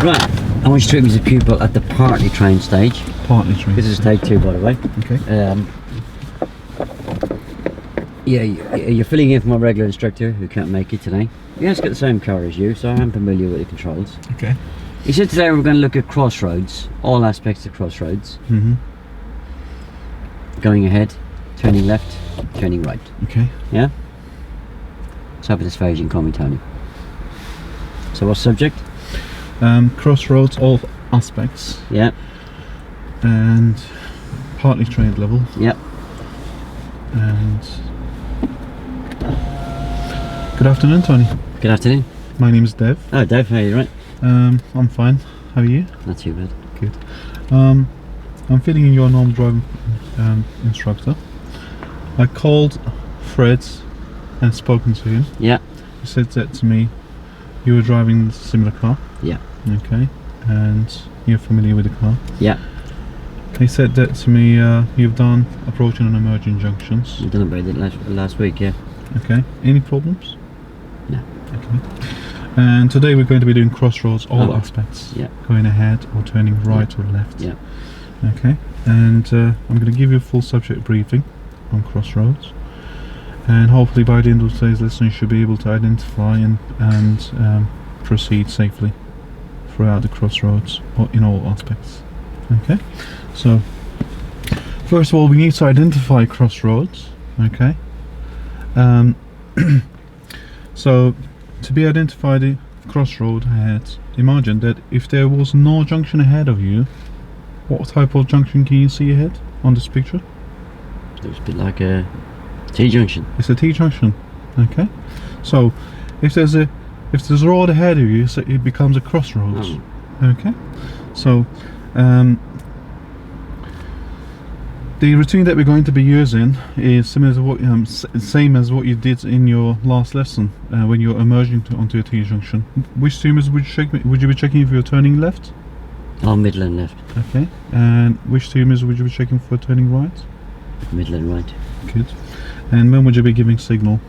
Right, I want you to treat me as a pupil at the partly trained stage. Partly trained. This is take 2, by the way. Okay. Yeah, you're filling in for my regular instructor who can't make it today. He has got the same car as you, so I am familiar with the controls. Okay. He said today we're going to look at Crossroads, all aspects of Crossroads. Mm-hmm. Going ahead, turning left, turning right. Okay. Yeah? So for this phase you can call me Tony. So what's subject? Crossroads, all aspects. Yeah. And partly trained level. Yep. And good afternoon, Tony. Good afternoon. My name is Dev. Oh, Dave, how are you? Right? I'm fine. How are you? Not too bad. Good. I'm filling in your normal driving instructor. I called Fred and spoken to him. Yeah. He said that to me. You were driving a similar car. Yeah. Okay. And you're familiar with the car. Yeah. He said that to me. You've done approaching and emerging junctions. We've done about it last week, yeah. Okay. Any problems? No. Okay. And today we're going to be doing Crossroads, all aspects. Yeah. Going ahead or turning right or left. Yeah. Okay. And I'm going to give you a full subject briefing on Crossroads. And hopefully by the end of today's lesson you should be able to identify and proceed safely throughout the Crossroads or in all aspects. Okay. So first of all we need to identify Crossroads. Okay. So to be identified the crossroad ahead, imagine that if there was no junction ahead of you, what type of junction can you see ahead on this picture? It's a bit like a T-junction. It's a T-junction. Okay. So if there's a road ahead of you, so it becomes a crossroads. Okay. So the routine that we're going to be using is similar to what same as what you did in your last lesson when you're emerging onto a T-junction. Which stimulus would you be checking if you're turning left? Oh, middle and left. Okay. And which stimulus would you be checking for turning right? Middle and right. Good. And when would you be giving signal?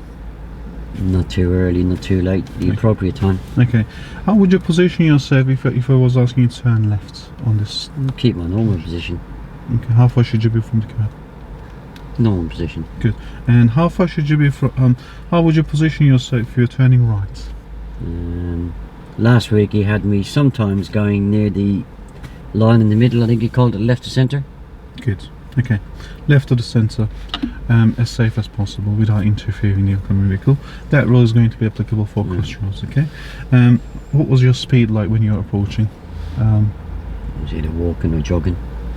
Not too early, not too late. The appropriate time. Okay. How would you position yourself if I was asking you to turn left on this? Keep my normal position. Okay. How far should you be from the curb? Normal position. Good. And how far should you be from? How would you position yourself if you're turning right? Last week he had me sometimes going near the line in the middle. I think he called it left to centre. Good. Okay. Left to the centre, as safe as possible without interfering the oncoming vehicle. That rule is going to be applicable for crossroads. Okay. What was your speed like when you were approaching? It was either walking or jogging.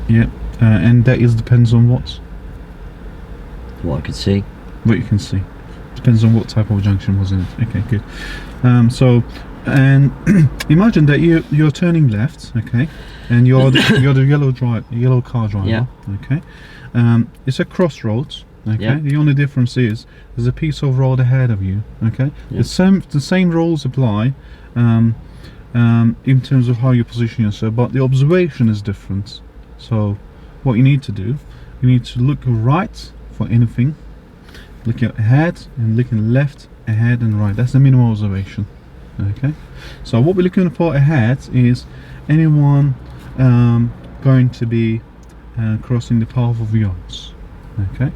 Yeah. And that depends on what? What I could see. What you can see. Depends on what type of junction was in it. Okay, good. And imagine that you're turning left, okay, and you're the yellow car driver. Yeah. Okay. It's a crossroads. Okay. Yeah. The only difference is there's a piece of road ahead of you. Okay. Yeah. The same rules apply. In terms of how you position yourself, but the observation is different. So what you need to do, you need to look right for anything, looking ahead and looking left, ahead and right. That's the minimum observation. Okay, so what we're looking for ahead is anyone going to be crossing the path of yours. Okay,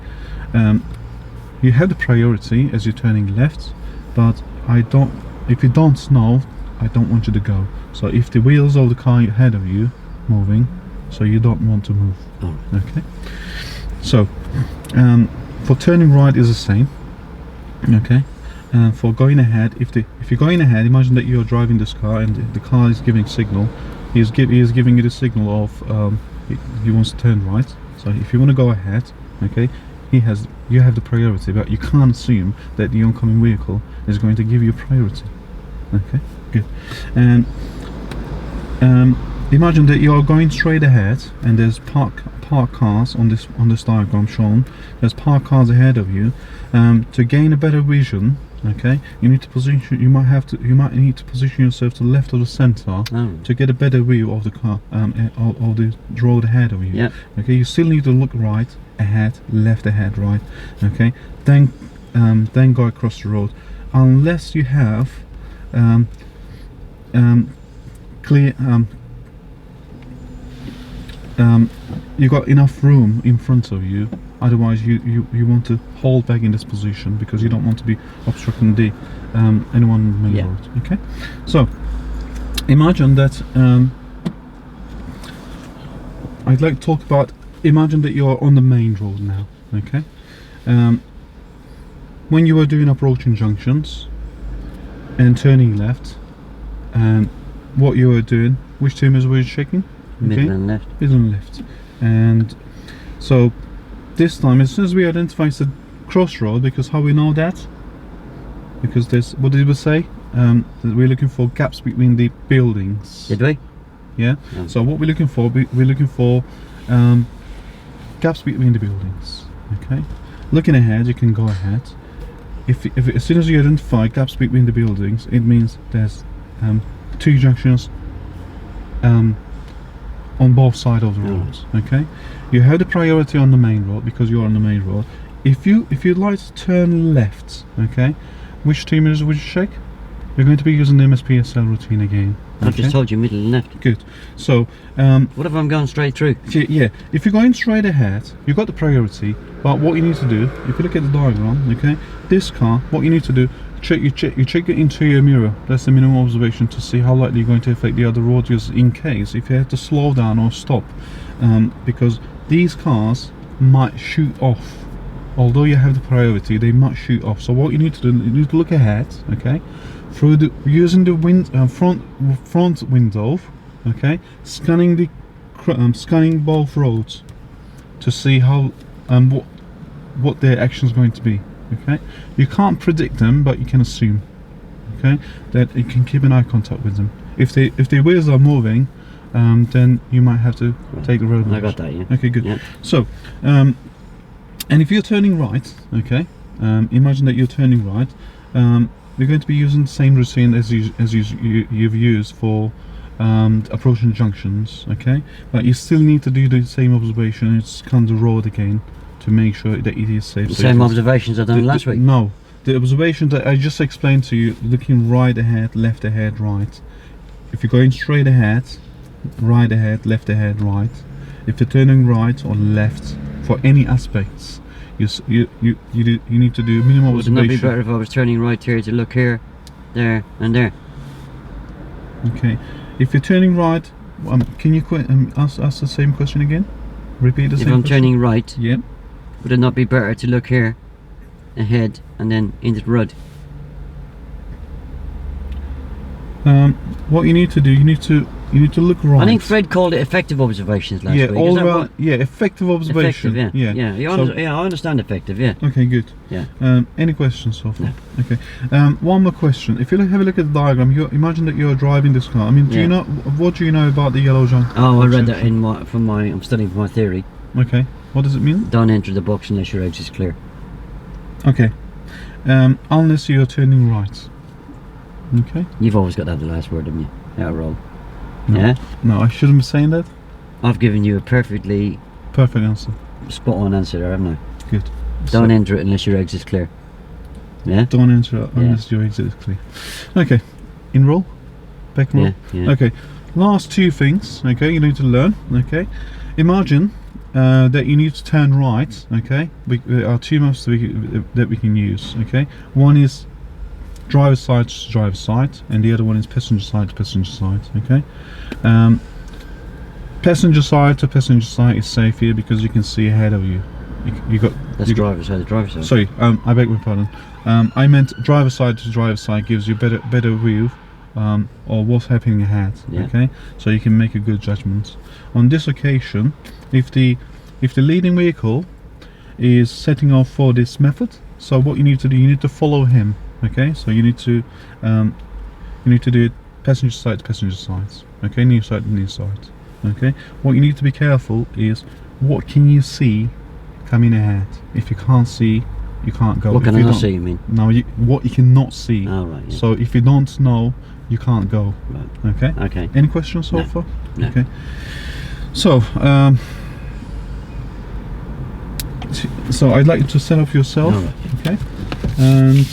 you have the priority as you're turning left, but if you don't know, I don't want you to go. So if the wheels of the car ahead of you moving, so you don't want to move. Okay. So for turning right is the same. Okay. For going ahead, if you're going ahead, imagine that you're driving this car and the car is giving signal. He is giving you the signal of he wants to turn right. So if you want to go ahead, okay, you have the priority, but you can't assume that the oncoming vehicle is going to give you priority. Okay, good. And imagine that you are going straight ahead and there's parked cars on this diagram shown. There's parked cars ahead of you. To gain a better vision, okay, you need to position. You might need to position yourself to the left of the center to get a better view of the car, of the road ahead of you. Yeah. Okay, you still need to look right, ahead, left, ahead, right. Okay, then go across the road, unless you have clear. You've got enough room in front of you. Otherwise, you want to hold back in this position because you don't want to be obstructing the anyone on the main Yeah. road. Okay, so imagine that. I'd like to talk about. Imagine that you're on the main road now. Okay, when you were doing approaching junctions and turning left, and what you were doing, which two mirrors were you checking? Middle and left. Middle and left. And so this time, as soon as we identify it's a crossroad, because how we know that? Because there's, what did we say? That we're looking for gaps between the buildings. Did we? Yeah. Yeah. So what we're looking for, we're looking for gaps between the buildings. Okay. Looking ahead, you can go ahead. If as soon as you identify gaps between the buildings, it means there's two junctions on both sides of the road. Okay, you have the priority on the main road because you're on the main road. If you'd like to turn left, okay, which two mirrors would you check? You're going to be using the MSPSL routine again. I've just told you middle and left. Good. So What if I'm going straight through? yeah, if you're going straight ahead, you've got the priority. But what you need to do, if you look at the diagram, okay, this car, what you need to do, you check the interior mirror. That's the minimum observation to see how likely you're going to affect the other road users in case if you have to slow down or stop, because these cars might shoot off. Although you have the priority, they might shoot off. So what you need to do, you need to look ahead, okay, through the using the front window, okay, scanning both roads to see how what their action is going to be. Okay, you can't predict them, but you can assume, okay, that you can keep an eye contact with them. If their wheels are moving, then you might have to take the road. I got that. Yeah. Okay, good. Yeah. So, and if you're turning right, okay, imagine that you're turning right. You're going to be using the same routine as you've used for approaching junctions, okay, but you still need to do the same observation and scan the road again to make sure that it is safe. The same observations I done last week. No, the observation that I just explained to you, looking right ahead, left ahead, right. If you're going straight ahead, right ahead, left ahead, right. If you're turning right or left for any aspects, you need to do minimum Would it not observation. be better if I was turning right here to look here, there, and there? Okay, if you're turning right, can you ask the same question again? Repeat the If same I'm question. turning right, Yeah. would it not be better to look here, ahead, and then into the road? What you need to do, you need to look right. I think Fred called it effective observations last yeah, week. all Is that around. what? Yeah, effective observation. Effective, yeah. Yeah, I understand effective, yeah. Okay, good. Yeah. Any questions so far? No. Okay. One more question. If you have a look at the diagram, you imagine that you're driving this car. I mean, do you know what do you know about the yellow junction? Oh, I read that in I'm studying for my theory. Okay. What does it mean? Don't enter the box unless your exit's clear. Okay. Unless you're turning right. Okay. You've always got to have the last word, haven't you? Out of roll. No. Yeah? No, I shouldn't be saying that. I've given you a perfectly Perfect answer. spot on answer there, haven't I? Good. Don't enter it unless your exit's clear. Yeah? Don't enter it unless your exit is clear. Okay. Enroll. Back roll. Yeah. Okay. Last two things. Okay, you need to learn. Okay. Imagine that you need to turn right. Okay. There are two maps that we can use. Okay. One is driver's side to driver's side, and the other one is passenger side to passenger side. Okay. Passenger side to passenger side is safe here because you can see ahead of you. That's driver's side to driver's side. Sorry, I beg your pardon. I meant driver's side to driver's side gives you better view of what's happening ahead. Yeah. Okay, so you can make a good judgment. On this occasion, if the leading vehicle is setting off for this method, so what you need to do, you need to follow him. Okay, so you need to do it passenger side to passenger side. Okay, near side to near side. Okay, what you need to be careful is what can you see coming ahead. If you can't see, you can't go. What can I not see, you mean? No, what you cannot see. Oh, right. Yeah. So if you don't know, you can't go. Right. Okay. Okay. Any questions so No. far? No. Okay. So so I'd like you to set up yourself. All right. Okay. And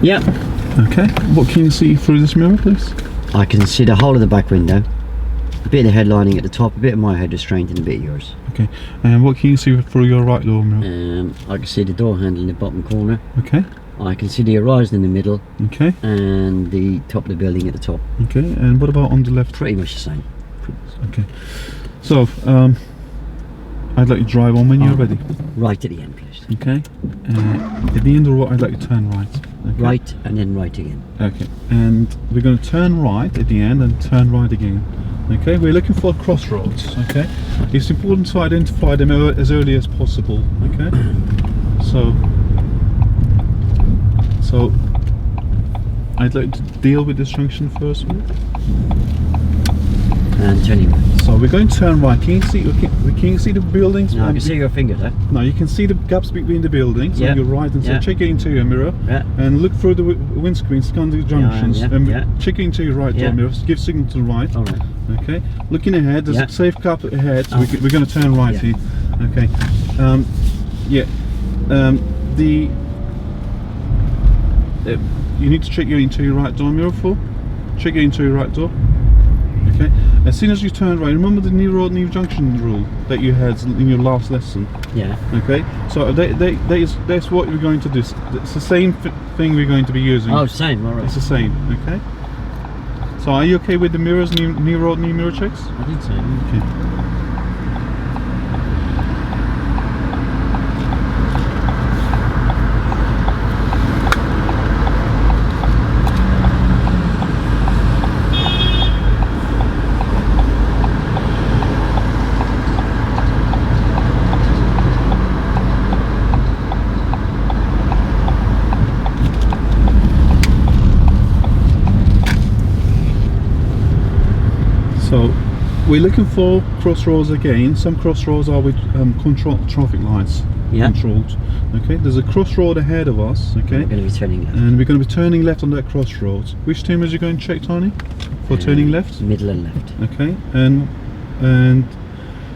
Yep. Okay. What can you see through this mirror, please? I can see the whole of the back window, a bit of the headlining at the top, a bit of my head restraint and a bit of yours. Okay. And what can you see through your right door mirror? I can see the door handle in the bottom corner. Okay. I can see the horizon in the middle. Okay. And the top of the building at the top. Okay. And what about on the left? Pretty much the same. Okay. So, I'd like you to drive on when you're ready. Right at the end, please. Okay. At the end of what, I'd like you to turn right. Okay. Right and then right again. Okay. And we're going to turn right at the end and turn right again. Okay. We're looking for crossroads. Okay. It's important to identify them as early as possible. Okay. So I'd like to deal with this junction first. And turning right. So we're going to turn right. Can you see the buildings? No, I can see your finger there. No, you can see the gaps between the buildings on your right and so check your interior mirror and look through the windscreen, scan the junctions and check your interior right door mirror, give signal to the right. All right. Okay. Looking ahead, there's a safe gap ahead, so we're going to turn right here. Okay. You need to check your interior right door mirror full. Check your interior right door. Okay. As soon as you turn right, remember the new road, new junction rule that you had in your last lesson. Yeah. Okay. So that's what we're going to do. It's the same thing we're going to be using. Oh, same. All right. It's the same. Okay. So are you okay with the mirrors, new road, new mirror checks? I think so. Okay. So we're looking for crossroads again. Some crossroads are with traffic lights controlled. Okay, there's a crossroad ahead of us. Okay, we're going to be turning left. And we're going to be turning left on that crossroads. Which team is you going to check, Tony? For turning left? Middle and left. Okay, and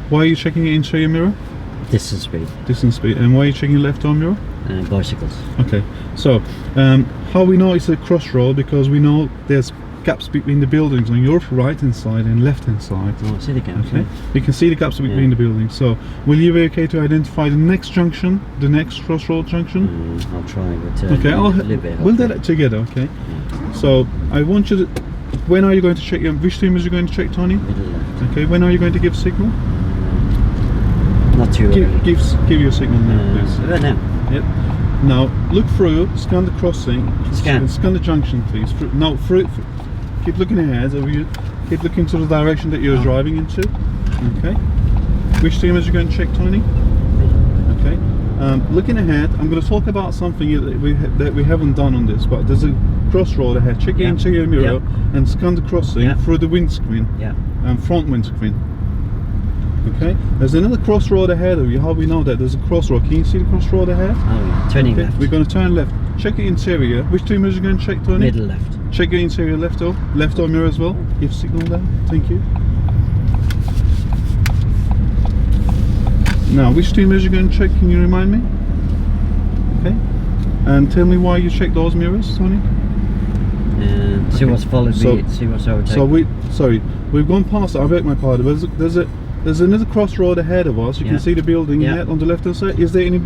why are you checking your interior mirror? Distance speed. Distance speed. And why are you checking your left arm mirror? Bicycles. Okay, so how we know it's a crossroad, because we know there's gaps between the buildings on your right hand side and left hand side. Oh, I see the gaps. Okay, you can see the gaps between the buildings. So will you be okay to identify the next junction, the next crossroad junction? I'll try, but okay, we'll do that together. Okay. So I want you to. When are you going to check? Which team is you going to check, Tony? Middle left. Okay. When are you going to give signal? Not too early. Give your signal now, please. Right now. Yep. Now look through, scan the crossing, scan the junction, please. No, through. Keep looking ahead. Keep looking to the direction that you're driving into. Okay. Which team is you going to check, Tony? Okay. Looking ahead, I'm going to talk about something that we haven't done on this, but there's a crossroad ahead. Check your interior mirror and scan the crossing through the windscreen. Front windscreen. Okay. There's another crossroad ahead of you. How we know that? There's a crossroad. Can you see the crossroad ahead? Oh, yeah. Turning left. We're going to turn left. Check your interior. Which team is you going to check, Tony? Middle left. Check your interior left door mirror as well. Give signal there. Thank you. Now, which team is you going to check? Can you remind me? Okay. And tell me why you check those mirrors, Tony. And see what's followed me. See what's overtaken. So we've gone past. I beg my pardon. There's another crossroad ahead of us. You can see the building ahead on the left hand side. Is there any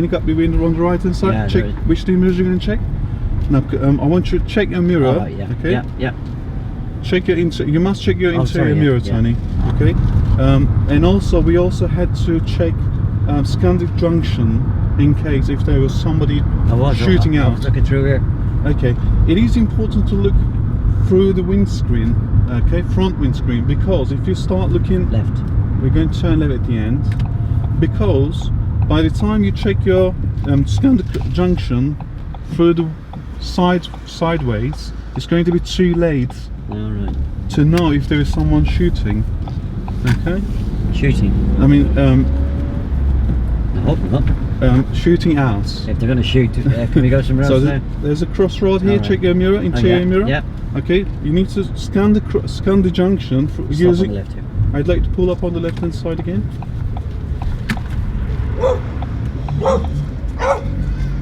gap between on the right hand side? Check which team is you going to check. Now, I want you to check your mirror. Okay. Check your you must check your interior mirror, Tony. Okay. And also, we also had to check scan the junction in case if there was somebody shooting out. I was looking through here. Okay. It is important to look through the windscreen. Okay, front windscreen, because if you start looking left, we're going to turn left at the end. Because by the time you check your scan the junction through the sideways, it's going to be too late to know if there is someone shooting. Okay. Shooting. I mean, I hope not. Shooting out. If they're going to shoot, can we go somewhere else now? There's a crossroad here. Check your mirror, interior mirror. Yeah. Okay. You need to scan the junction using. On the left here. I'd like to pull up on the left hand side again.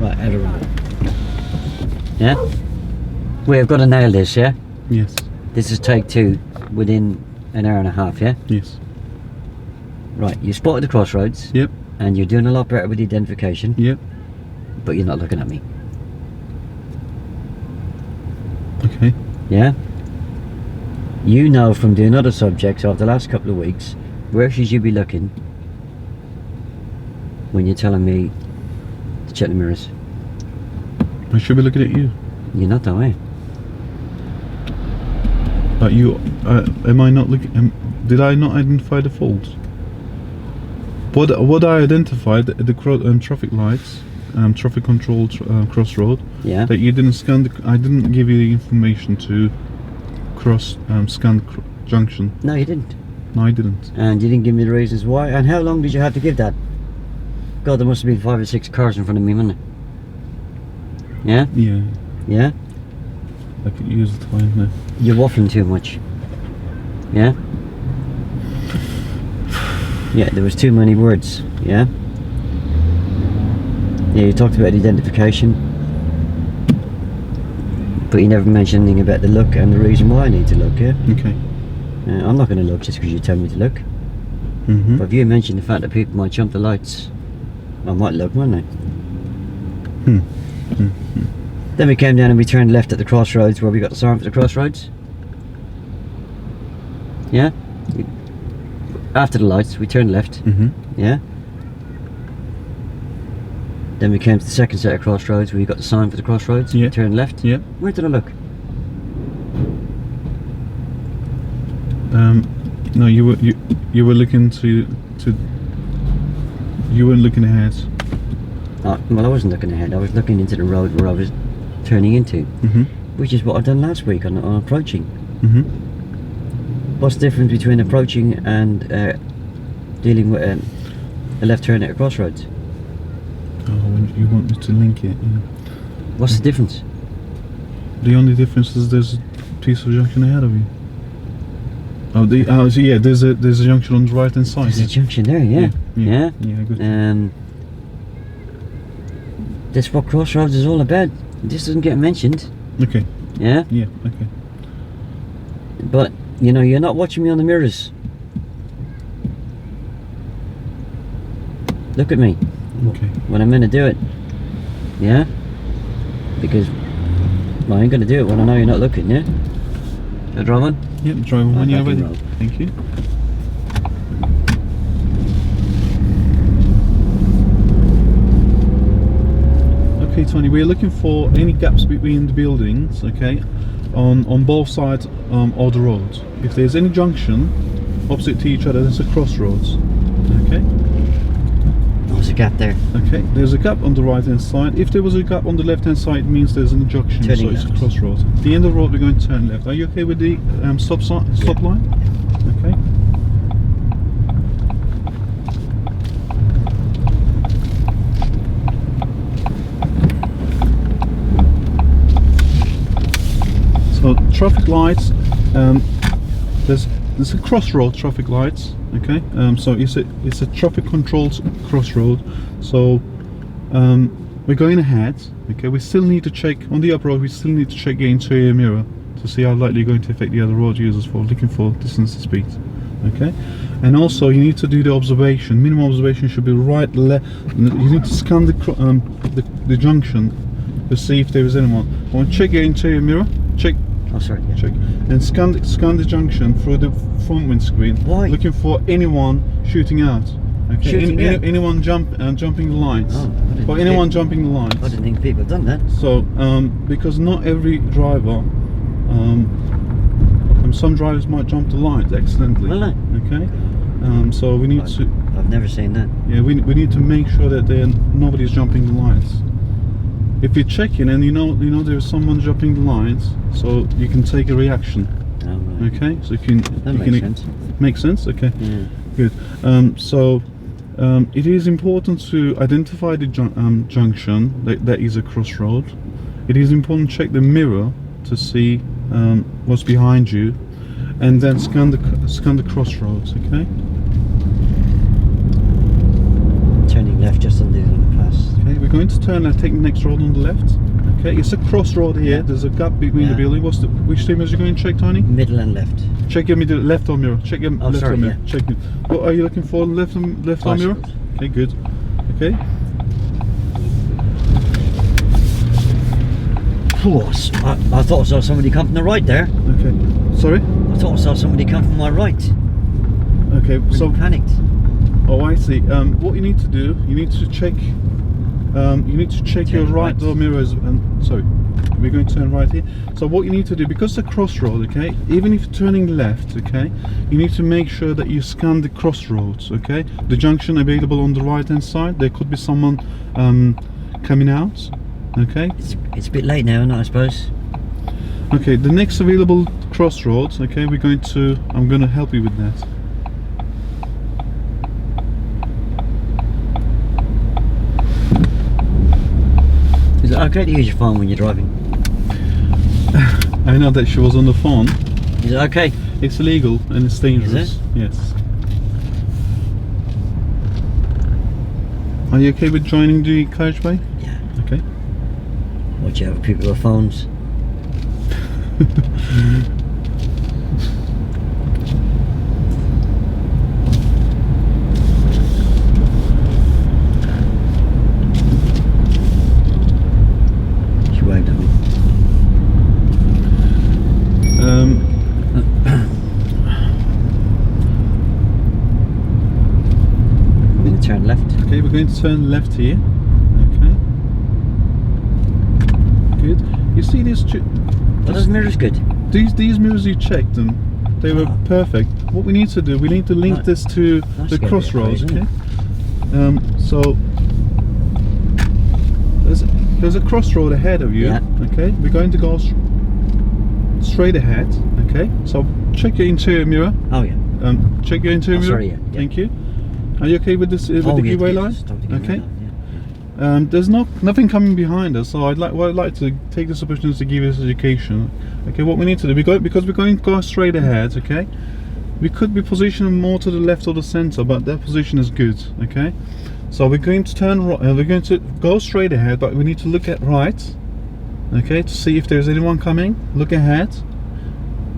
Right, out of right. Yeah? We've got to nail this, yeah? Yes. This is take 2 within an hour and a half, yeah? Yes. Right, you spotted the crossroads. Yep. And you're doing a lot better with the identification. Yep. But you're not looking at me. Okay. Yeah? You know from doing other subjects over the last couple of weeks, where should you be looking when you're telling me to check the mirrors? I should be looking at you. You're not that way. But you, am I not looking? Did I not identify the fault? What I identified the traffic lights, traffic control crossroad. Yeah. That you didn't scan. I didn't give you the information to scan the junction. No, you didn't. No, I didn't. And you didn't give me the reasons why. And how long did you have to give that? God, there must have been 5 or 6 cars in front of me, wasn't it? Yeah? Yeah. Yeah? I could use the time now. You're waffling too much. Yeah? Yeah, there was too many words. Yeah? Yeah, you talked about identification, but you never mentioned anything about the look and the reason why I need to look, yeah? Okay. I'm not going to look just because you tell me to look. Mm-hmm. But if you mentioned the fact that people might jump the lights, I might look, wouldn't I? Then we came down and we turned left at the crossroads where we got the sign for the crossroads. Yeah? After the lights, we turned left. Mm-hmm. Yeah? Then we came to the second set of crossroads where you got the sign for the crossroads. Yeah. We turned left. Yeah. Where did I look? No, you were looking to you weren't looking ahead. Well, I wasn't looking ahead. I was looking into the road where I was turning into, Mm-hmm. which is what I've done last week on approaching. Mm-hmm. What's the difference between approaching and dealing with a left turn at a crossroads? Oh, when you want me to link it. Yeah. What's the difference? The only difference is there's a piece of junction ahead of you. So yeah, there's a junction on the right hand side. There's a junction there, yeah. Yeah. Yeah, good. That's what Crossroads is all about. This doesn't get mentioned. Okay. Yeah? Yeah, okay. But, you know, you're not watching me on the mirrors. Look at me Okay. when I'm going to do it. Yeah? Because I ain't going to do it when I know you're not looking, yeah? Shall I drive on? Yep, drive on when you're back in ready. road. Thank you. Okay, Tony, we're looking for any gaps between the buildings, okay, on both sides of the road. If there's any junction opposite to each other, there's a crossroads, okay? There's a gap there. Okay, there's a gap on the right hand side. If there was a gap on the left hand side, it means there's an junction, so Turning it's a left. crossroads. At the end of the road, we're going to turn left. Are you okay with the stop line? Okay. So traffic lights, there's a crossroad traffic lights. Okay, so it's a traffic controlled crossroad. So we're going ahead. Okay, we still need to check on the up road. We still need to check the interior mirror to see how likely you're going to affect the other road users for looking for distance and speed. Okay, and also you need to do the observation. Minimum observation should be right left. You need to scan the junction to see if there is anyone. I want to check your interior mirror. Check. Oh, sorry. Yeah. Check and scan the junction through the front windscreen. Why? Looking for anyone shooting out. Okay. Shooting out? Anyone jumping the lines. Oh, I didn't or think- anyone jumping the I lines. didn't think people had done that. So because not every driver, some drivers might jump the lines accidentally. Will they? Okay. So we need to. I've never seen that. Yeah, we need to make sure that nobody's jumping the lines. If you're checking and you know there's someone jumping the lines, so you can take a reaction. Oh, right. Okay, so you can. That you makes can sense. Make sense? Okay, Yeah. good. So it is important to identify the junction that is a crossroad. It is important to check the mirror to see what's behind you, and then scan the crossroads. Okay. Turning left just on the underpass. Okay, we're going to turn left, take the next road on the left. Okay, it's a crossroad here. Yeah. There's a gap between Yeah. the building. Which time is you going to check, Tony? Middle and left. Check your middle, left arm mirror. Check your Oh, left sorry, arm mirror. yeah. Check it. What are you looking for? Left arm mirror. Bicycles. Okay, good. Okay. Oh, I thought I saw somebody come from the right there. Okay. Sorry. I thought I saw somebody come from my right. Okay. Really So. panicked. Oh, I see. What you need to do, you need to check. Your right door mirrors. Sorry, we're going to turn right here. So what you need to do, because it's a crossroad, okay, even if you're turning left, okay, you need to make sure that you scan the crossroads, okay, the junction available on the right hand side. There could be someone coming out, okay. It's a bit late now, isn't it, I suppose? Okay, the next available crossroads, okay, I'm going to help you with that. Is it okay to use your phone when you're driving? I know that she was on the phone. Is it okay? It's illegal and it's dangerous. Is it? Yes. Are you okay with joining the carriageway? Yeah. Okay. Watch out for people with phones. She waved at me. I'm going to turn left. Okay, we're going to turn left here. Okay. Good. You see these Well, those mirrors good. these mirrors, you checked them. They were perfect. What we need to do, we need to link this to That's the gonna be crossroads. crazy, Okay. isn't So there's a crossroad ahead of you. Yeah. Okay. We're going to go straight ahead. Okay. So check your interior mirror. Oh yeah. Check your interior mirror. mirror. Sorry, yeah. Thank you. Are you okay with this? With the yeah, giveaway yeah, line? stop the giveaway Okay. line, yeah. There's nothing coming behind us, so I'd like to take this opportunity to give you this education. Okay, what we need to do, because we're going to go straight ahead. Okay, we could be positioned more to the left or the center, but that position is good. Okay, so we're going to turn right. We're going to go straight ahead, but we need to look at right. Okay, to see if there's anyone coming. Look ahead.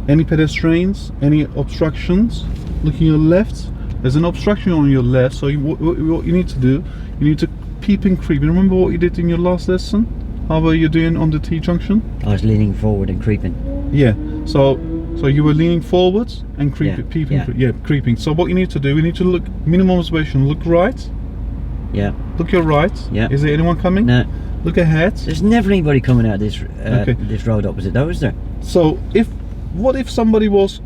Any pedestrians? Any obstructions? Looking your left. There's an obstruction on your left, so what you need to do, you need to peep and creep. Remember what you did in your last lesson? How were you doing on the T-junction? I was leaning forward and creeping. Yeah, so you were leaning forwards and creeping, Yeah, peeping, yeah. creeping. So what you need to do, we need to look, minimum observation, look right, Yeah. look your right. Yeah. Is there anyone coming? No. Look ahead. There's never anybody coming out of this Okay. this road opposite though, is there? So what if somebody was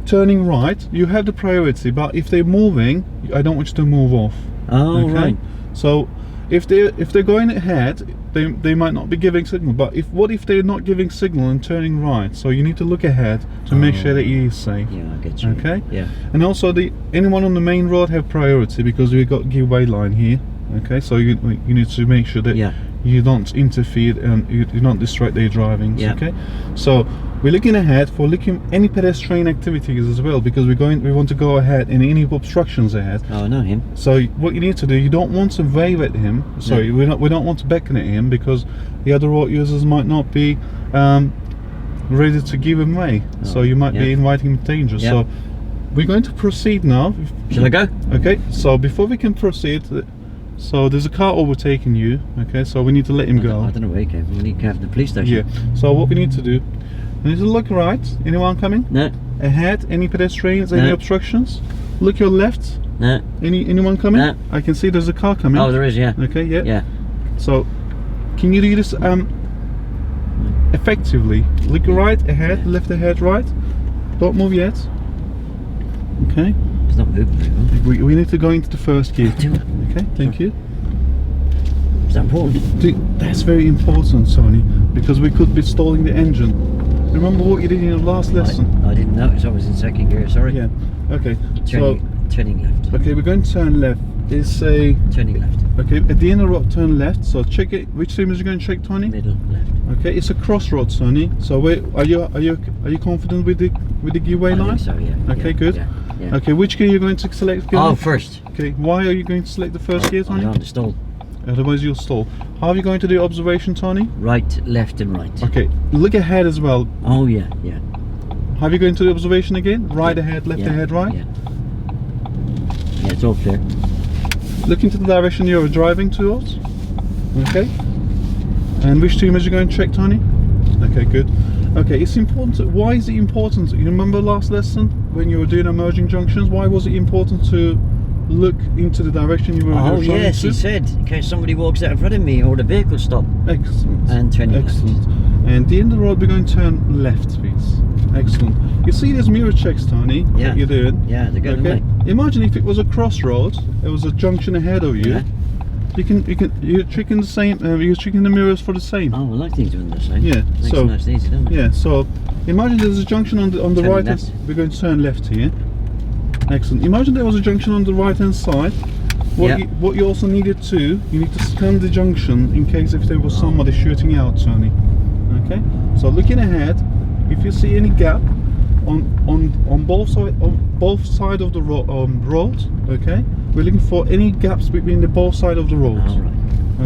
turning right? You have the priority, but if they're moving, I don't want you to move off. Oh Okay? right. So if they're going ahead, they might not be giving signal. But what if they're not giving signal and turning right? So you need to look ahead to make sure that you're safe. Yeah, I get you. Okay. Yeah. And also, anyone on the main road have priority because we've got giveaway line here. Okay. So you need to make sure that you don't interfere and you don't distract their driving. Yeah. Okay. So we're looking ahead for any pedestrian activities as well, because we want to go ahead and any obstructions ahead. Oh, I know him. So what you need to do, you don't want to wave at him. Sorry, we don't want to beckon at him because the other road users might not be ready to give him way. So you might be inviting him to danger. Yeah. So we're going to proceed now. Shall I go? Okay. So before we can proceed, so there's a car overtaking you. Okay. So we need to let him go. I don't know where he came from. He came from the police station. Yeah. So what we need to do, we need to look right. Anyone coming? No. Ahead? Any pedestrians? Any No. obstructions? Look your left. No. Anyone coming? No. I can see there's a car coming. Oh, there is. Yeah. Okay, yeah. Yeah. So, can you do this effectively? Look right ahead, left ahead, right. Don't move yet. Okay. It's not moving very well. We need to go into the first gear. Do it. Okay, thank you. Is that important? That's very important, Sony, because we could be stalling the engine. Remember what you did in your last lesson? I didn't notice I was in second gear. Sorry. Yeah. Okay. Turning left. Okay, we're going to turn left. It's a Turning left. okay. At the end of the road, turn left. So check it. Which time is you going to check, Tony? Middle left. Okay, it's a crossroads, Sonny. So are you confident with the giveaway I line? think so. Yeah. Okay, yeah, good. Yeah, yeah. Okay, which gear are you going to select? Oh, first. Okay, why are you going to select the first gear, I Tony? don't stall. otherwise you'll stall. How are you going to do observation, Tony? Right, left, and right. Okay, look ahead as well. Oh yeah, yeah. How are you going to do observation again? Right ahead, left ahead, right? Yeah. Yeah, it's all clear. Look into the direction you're driving towards. Okay. And which two images are you going to check, Tony? Okay, good. Okay, it's important. Why is it important? You remember last lesson when you were doing emerging junctions? Why was it important to look into the direction you were Oh driving yes, to? he said, in case somebody walks out in front of me or the vehicle stop. Excellent. And turning Excellent. left. And the end of the road, we're going to turn left, please. Excellent. You see these mirror checks, Tony, Yeah. that you're doing? Yeah, they're good, Okay. aren't Imagine if it was a crossroads, there was a junction ahead of you. Yeah. You're checking the same. You're checking the mirrors for the same. Oh, well, I think doing the same. Yeah. Makes So it nice and easy, doesn't it? yeah. So imagine there's a junction on the Turning right. left. We're going to turn left here. Excellent. Imagine there was a junction on the right hand side. Yeah. What you also needed to, you need to scan the junction in case if there was somebody shooting out, Tony. Okay. So looking ahead, if you see any gap on both sides of the road, okay, we're looking for any gaps between the both sides of the road. All right.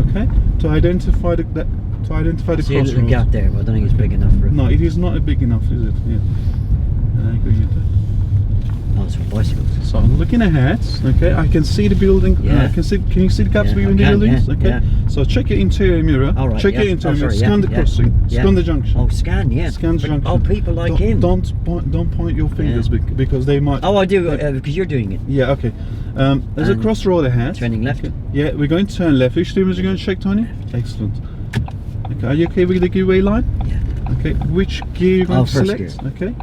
Okay, to identify the See a little crossroads. gap there, but I don't think it's big enough for it. No, it is not big enough, is it? Yeah. Oh, it's for bicycles. So I'm looking ahead. Okay, I can see the building. Yeah. I can see. Can you see the gaps Yeah, between I the can, buildings? yeah, Okay. yeah. So check your interior mirror. All right, check yeah. your interior Oh, mirror. sorry, Scan yeah, the yeah. crossing. Yeah. Scan the junction. Oh, scan, yeah. Scan the junction. Oh, people like him. Don't point your fingers because they might. Oh, I do, because you're doing it. Yeah. Okay. There's a And crossroad ahead. Turning left. Okay. Yeah, we're going to turn left. Which two are you going to check, Tony? Excellent. Okay. Are you okay with the giveaway line? Yeah. Okay. Which gear are you going to first select? gear. Okay.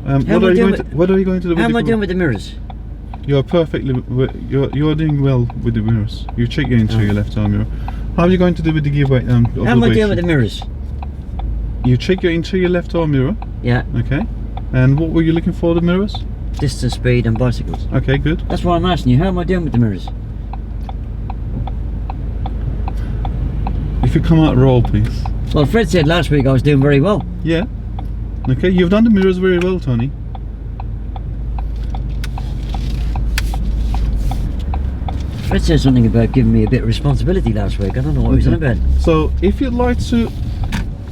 How What am I are you doing going to? What are you going to do? How with am the I doing with the mirrors? You're perfectly. You're doing well with the mirrors. You check your interior left arm mirror. How are you going to do with the giveaway? How am I doing with the mirrors? You check your interior left arm mirror. Yeah. Okay. And what were you looking for? The mirrors. Distance, speed, and bicycles. Okay, good. That's why I'm asking you. How am I doing with the mirrors? If you come out roll, please. Well, Fred said last week I was doing very well. Yeah. Okay, you've done the mirrors very well, Tony. Fred said something about giving me a bit of responsibility last week. I don't know what he was on about. So if you'd like to,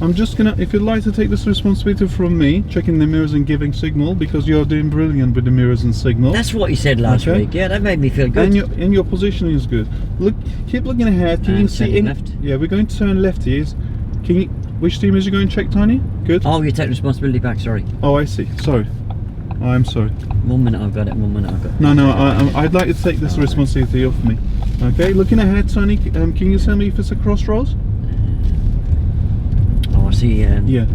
if you'd like to take this responsibility from me, checking the mirrors and giving signal, because you're doing brilliant with the mirrors and signal. That's what he said last Okay. week. Yeah, that made me feel good. And your positioning is good. Look, keep looking ahead. Can you And see turning any? left. Yeah, we're going to turn left here. Can you? Which team is you going to check, Tony? Good. Oh, you take responsibility back. Sorry. Oh, I see. Sorry. I'm sorry. 1 minute I've got it. 1 minute I've got it. No, I'd like to take this responsibility off me. Okay, looking ahead, Tony. Can you tell me if it's a crossroads? Oh, I see. Yeah.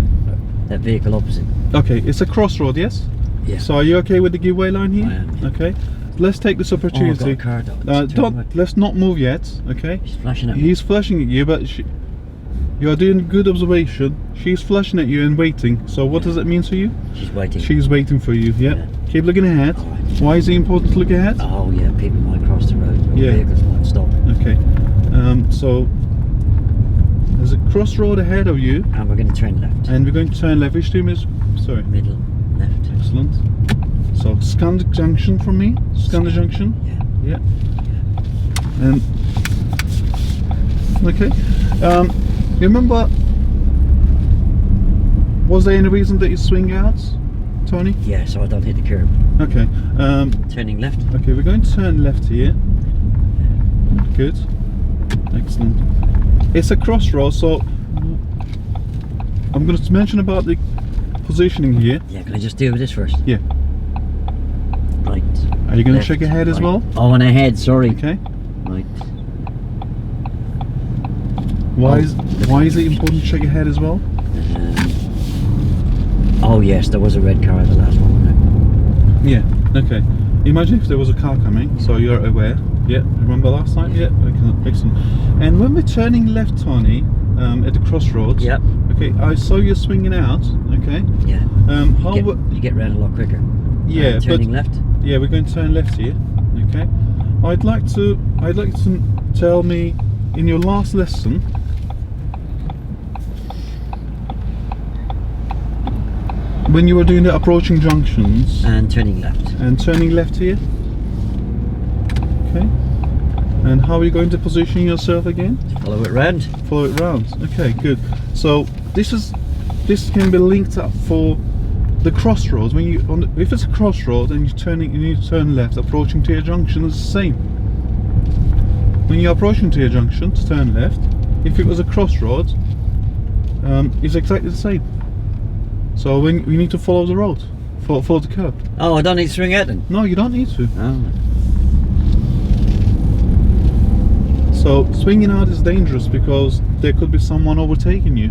That vehicle opposite. Okay, it's a crossroad, yes. Yeah. So are you okay with the giveaway line here? I am, yeah. Okay. Let's take this Oh, I've got opportunity. a car. Turn Don't. right. Let's not move yet. Okay. She's flashing at me. He's flashing at you, but you are doing good observation. She's flashing at you and waiting. So what does that mean to you? She's waiting. She's waiting for you. Yep. Yeah. Keep looking ahead. All right. Why is it important to look ahead? Oh yeah, people might cross the road. Or Yeah. Vehicles might stop. Okay. So there's a crossroad ahead of you, And we're going to turn left. and we're going to turn left. Which team is? Sorry. Middle, left. Excellent. So scan the junction from me. Scan the junction. Yeah. Yeah. And okay. You remember? Was there any reason that you swing out, Tony? Yeah, so I don't hit the curb. Okay. Turning left. Okay, we're going to turn left here. Good. Excellent. It's a crossroad, so I'm going to mention about the positioning here. Yeah, can I just deal with this first? Yeah. Right. Are you going left, to check ahead as right. well? Oh, and ahead, sorry. Okay. Right. Why is it important to check ahead as well? Oh yes, there was a red car at the last one, wasn't Yeah. Okay. Imagine if there was a car coming, so you're aware. Yeah. Remember last time? Yeah. Excellent. And when we're turning left, Tony, at the crossroads. Yep. Okay. I saw you swinging out. Okay. it? Yeah. How? You get round a lot quicker. Yeah. Turning left. Yeah, we're going to turn left here. Okay. I'd like to tell me in your last lesson. When you were doing the approaching junctions And turning left. and turning left here. Okay. And how are you going to position yourself again? Follow it round. Follow it round. Okay, good. So this can be linked up for the crossroads. When you if it's a crossroad and you need to turn left, approaching to your junction is the same. When you're approaching to your junction to turn left, if it was a crossroad, it's exactly the same. So when you need to follow the road, follow the curb. Oh, I don't need to swing out then? No, you don't need to. Oh. So swinging out is dangerous because there could be someone overtaking you.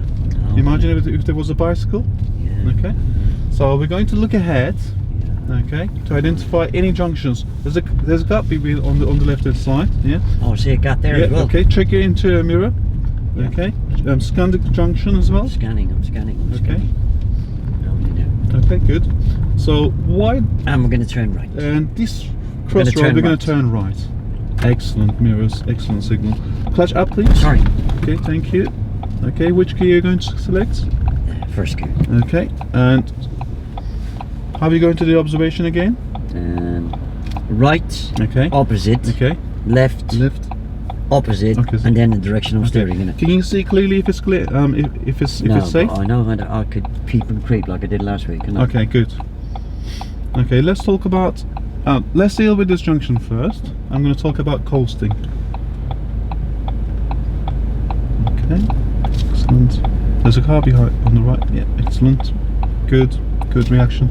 Oh, Imagine if there was a bicycle. Yeah. Okay. So we're going to look ahead. Yeah. Okay. To identify any junctions. There's a gap on the left hand side. Yeah. Oh, I see a gap there as well. Okay. Check your interior mirror. Yeah. Okay. Scan the junction as well. I'm scanning. Okay. Scanning. Okay. Good. So wide. And we're going to turn right. And this crossroad we're going to turn right. Excellent mirrors, excellent signal. Clutch up, please. Sorry. Okay, thank you. Okay, which gear are you going to select? First gear. Okay, and how are you going to do the observation again? Right. Okay. Opposite. Okay. Left. Opposite. Okay. And then the direction I'm steering in it. Can you see clearly if it's clear? If it's safe? But I know how I could peep and creep like I did last week. Okay, good. Okay, let's talk about. Let's deal with this junction first. I'm going to talk about coasting. Okay, excellent. There's a car behind on the right. Yeah, excellent. Good reaction.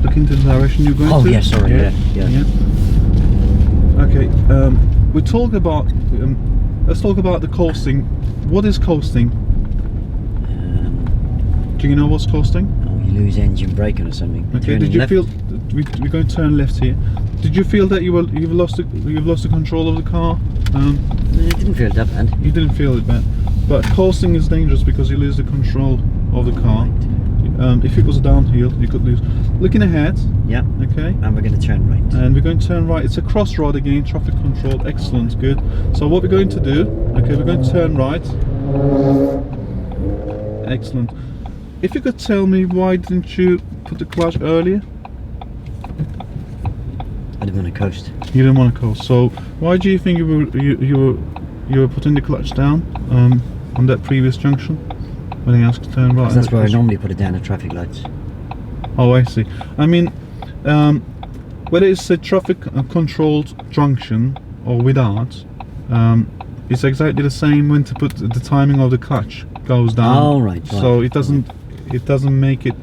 Look into the direction you're going to. Oh, yeah, sorry. Yeah. Okay, we talk about. Let's talk about the coasting. What is coasting? Do you know what's coasting? Oh, you lose engine braking or something. Okay. Did you feel? We're going to turn left here. Did you feel that you've lost the control of the car? It didn't feel that bad. You didn't feel it bad, but coasting is dangerous because you lose the control of the car. If it goes downhill, you could lose. Looking ahead. Yeah. Okay. And we're going to turn right. And we're going to turn right. It's a crossroad again, traffic control. Excellent, good. So what we're going to do? Okay, we're going to turn right. Excellent. If you could tell me why didn't you put the clutch earlier? I didn't want to coast. You didn't want to coast. So why do you think you were putting the clutch down on that previous junction when I asked to turn right? That's where I normally put it down at traffic lights. Oh, I see. I mean, whether it's a traffic controlled junction or without, it's exactly the same when to put the timing of the clutch goes down. Oh, right. So it doesn't make it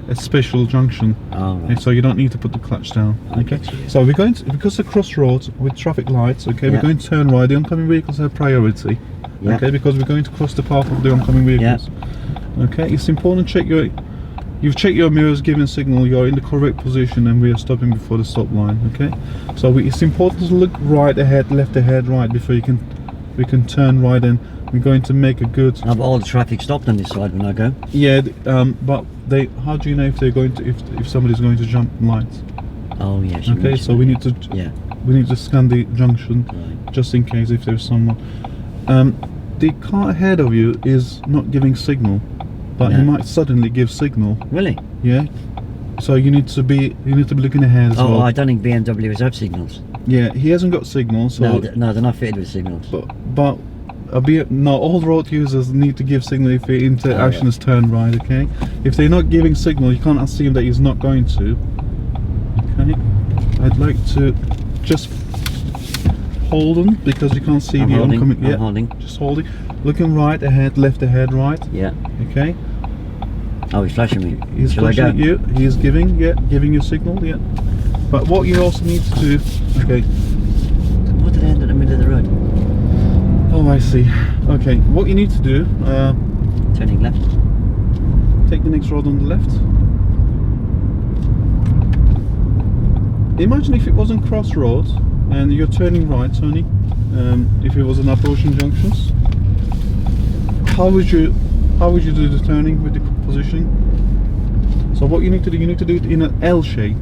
a special junction. Oh, right. So you don't need to put the clutch down. Okay. So we're going to, because the crossroads with traffic lights. Okay, we're going to turn right. The oncoming vehicles have priority. Yeah. Okay, because we're going to cross the path of the oncoming vehicles. Yeah. Okay, it's important to check you've checked your mirrors, given signal, you're in the correct position, and we are stopping before the stop line. Okay, so it's important to look right ahead, left ahead, right before we can turn right, and we're going to make a good. Have all the traffic stopped on this side when I go? Yeah, but how do you know if they're going to if somebody's going to jump lights? Oh yeah. Okay, so we need to scan the junction just in case if there's someone. The car ahead of you is not giving signal, but he might suddenly give signal. Really? Yeah. So you need to be looking ahead as well. Oh, I don't think BMWs have signals. Yeah, he hasn't got signals. So no, they're not fitted with signals. But all road users need to give signal if the interaction is turned right. Okay. If they're not giving signal, you can't assume that he's not going to. Okay. I'd like to just hold them because you can't see the oncoming. I'm holding. Just holding. Looking right ahead, left ahead, right. Yeah. Okay. Oh, he's flashing me. He's flashing at you. He's giving you signal. Yeah. But what you also need to do. Okay. What did I end in the middle of the road? Oh, I see. Okay. What you need to do. Turning left. Take the next road on the left. Imagine if it wasn't Crossroads and you're turning right, Tony. If it was an approaching junctions, how would you do the turning with the positioning? So what you need to do it in an L shape.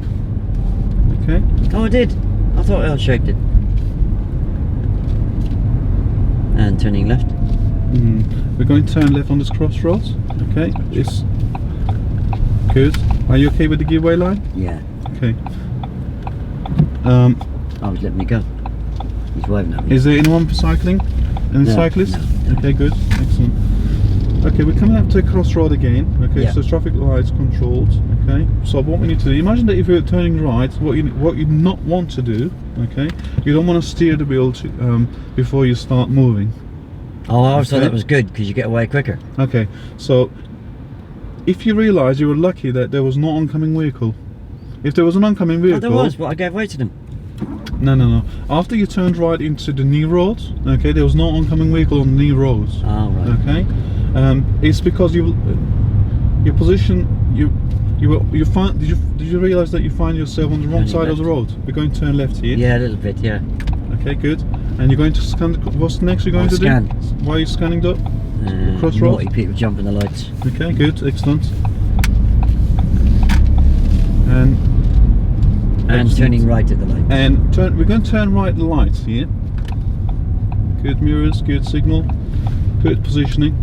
Okay. Oh, I did. I thought I L-shaped it. And turning left. We're going to turn left on this crossroads. Okay, it's good. Are you okay with the giveaway line? Yeah. Okay. Oh, he's letting me go. He's waving at me. Is there anyone for cycling? Any No, cyclists? no. Okay, good. Excellent. Okay, we're coming up to a crossroad again. Okay, Yeah. so traffic lights controlled. Okay, so what we need to do, imagine that if you're turning right, what you not want to do, okay, you don't want to steer the wheel to, before you start moving. Oh, I always thought Okay. that was good because you get away quicker. Okay, so if you realise you were lucky that there was no oncoming vehicle. If there was an oncoming vehicle... Oh, there was, but I gave way to them. No. After you turned right into the knee road, okay, there was no oncoming vehicle on the knee roads. Oh, right. Okay, it's because your position, you find. Did you realise that you find yourself on the wrong Turning side of the left. road? We're going to turn left here. Yeah, a little bit, yeah. Okay, good. And you're going to scan. What's next you're going I'll to scan. do? Why are you scanning that? Crossroads? Naughty people jumping the lights. Okay, good, excellent. And excellent. Turning right at the lights. And we're going to turn right the lights here. Good mirrors, good signal, good positioning.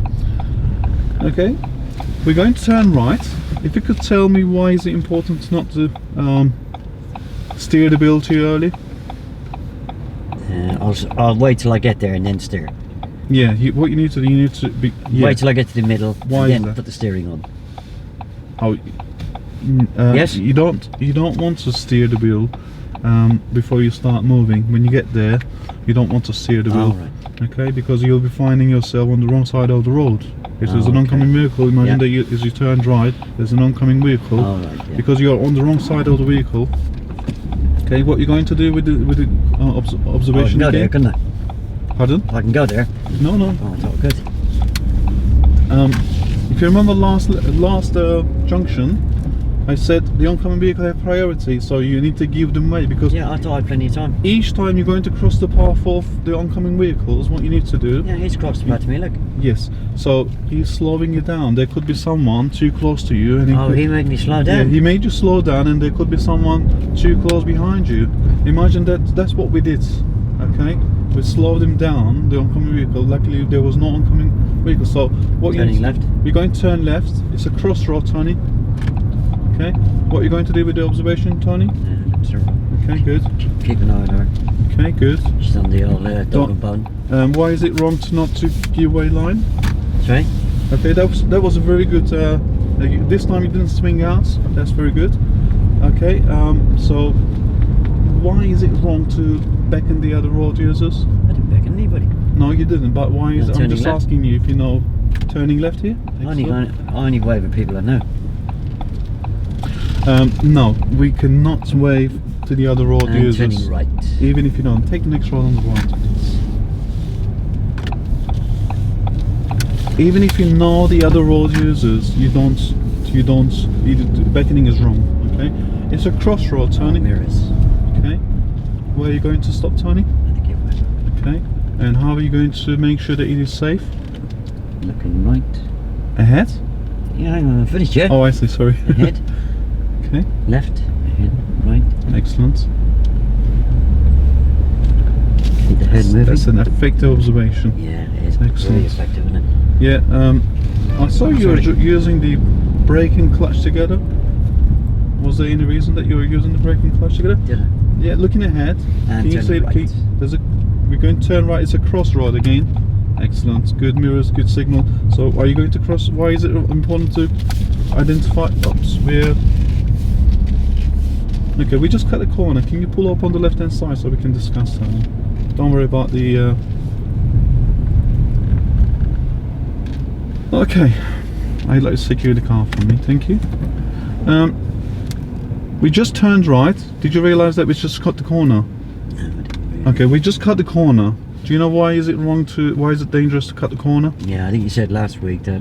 Okay, we're going to turn right. If you could tell me why is it important not to steer the wheel too early? I'll wait till I get there and then steer. Yeah, what you need to do, you need to be... Yeah. Wait till I get to the middle Why and is then that? put the steering on. Oh, Yes? You don't want to steer the wheel before you start moving. When you get there, you don't want to steer the wheel. Oh, right. Okay, because you'll be finding yourself on the wrong side of the road. If there's an okay. oncoming vehicle, imagine Yeah. that as you turn right, there's an oncoming vehicle. Oh, right, yeah. Because you're on the wrong side of the vehicle. Okay, what you're going to do with the observation I can go there, again? couldn't I? Pardon? I can go there. No. Oh, it's all good. If you remember last junction, I said the oncoming vehicle have priority, so you need to give them way because Yeah, I thought I had plenty of time. each time you're going to cross the path of the oncoming vehicles, what you need to do... Yeah, he's crossed back to me, look. Yes, so he's slowing you down. There could be someone too close to you, and He made me slow yeah, down. he made you slow down, and there could be someone too close behind you. Imagine that's what we did. Okay, we slowed him down, the oncoming vehicle. Luckily, there was no oncoming vehicle. So what Turning you left. We're going to turn left. It's a crossroad, Tony. Okay, what are you going to do with the observation, Tony? Okay, good. Keep an eye on her. Okay, good. She's on the old dog and bone. Why is it wrong to not to give way line? Sorry? Okay, that was a very good. This time you didn't swing out. That's very good. Okay, so why is it wrong to beckon the other road users? I didn't beckon anybody. No, you didn't. But why is No, it? I'm turning just left. asking you if you know turning left here. I only wave at people I know. No, we cannot wave to the other road And users. turning right. Even if you don't, take the next road on the right. Even if you know the other road users, you don't. Beckoning is wrong. Okay, it's a crossroad, Tony. Mirrors. Okay, where are you going to stop, Tony? And the giveaway. Okay, and how are you going to make sure that it is safe? Looking right. Ahead? Yeah, I'm finished, yeah. Oh, I see. Sorry. Ahead, Okay, left, ahead, right. excellent. Keep the head moving. That's an effective observation. Yeah, it is. Excellent. Very effective, isn't it? Yeah, I saw you were Sorry. using the brake and clutch together. Was there any reason that you were using the brake and clutch together? Did I? Yeah, looking ahead. And turning right. We're going to turn right. It's a crossroad again. Excellent. Good mirrors, good signal. So, are you going to cross? Why is it important to identify? Oops, we're. Okay, we just cut the corner. Can you pull up on the left-hand side so we can discuss that? Don't worry about the. Okay, I'd like to secure the car for me. Thank you. We just turned right. Did you realise that we just cut the corner? No, I didn't. Okay, we just cut the corner. Do you know why is it wrong to? Why is it dangerous to cut the corner? Yeah, I think you said last week that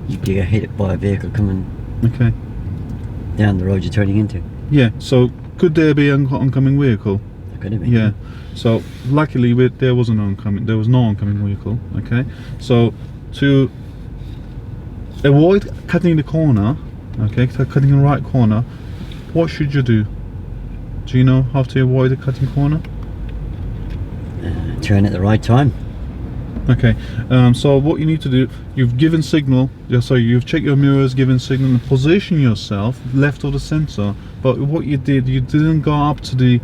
you could get hit by a vehicle coming Okay. down the road you're turning into. Yeah. So could there be an oncoming vehicle? Could it be? Yeah. So luckily there was an oncoming. There was no oncoming vehicle. Okay. So to avoid cutting the corner, okay, cutting the right corner, what should you do? Do you know how to avoid a cutting corner? Turn at the right time. Okay, so what you need to do, you've given signal, so you've checked your mirrors, given signal, and position yourself left of the center. But what you did, you didn't go up to the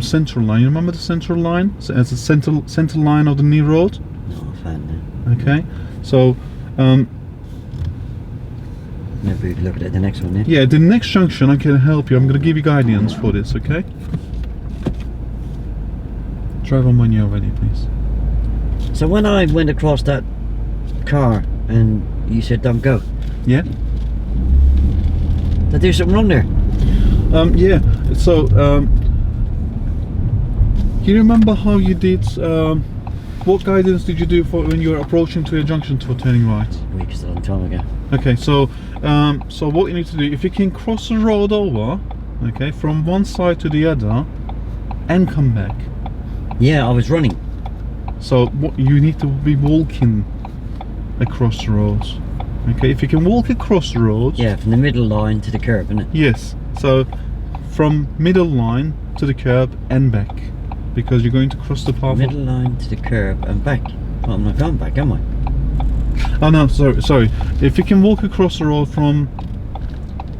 central line. You remember the central line? So as the center line of the knee road? No, I found it. Okay, so maybe we could look at it the next one, yeah? yeah, the next junction I can help you. I'm going to give you guidance for this, okay? Drive on when you're ready, please. So when I went across that car and you said don't go, Yeah? did there's something wrong there? Yeah, so you remember how you did, what guidance did you do for when you were approaching to a junction for turning right? Weeks, a long time ago. Okay, so so what you need to do, if you can cross the road over, okay, from one side to the other and come back. Yeah, I was running. So what you need to be walking across the roads. Okay, if you can walk across the roads. Yeah, from the middle line to the curb, isn't it? Yes. So from middle line to the curb and back, because you're going to cross the path. Middle line to the curb and back. Well, I'm not going back, am I? Oh no, sorry. If you can walk across the road from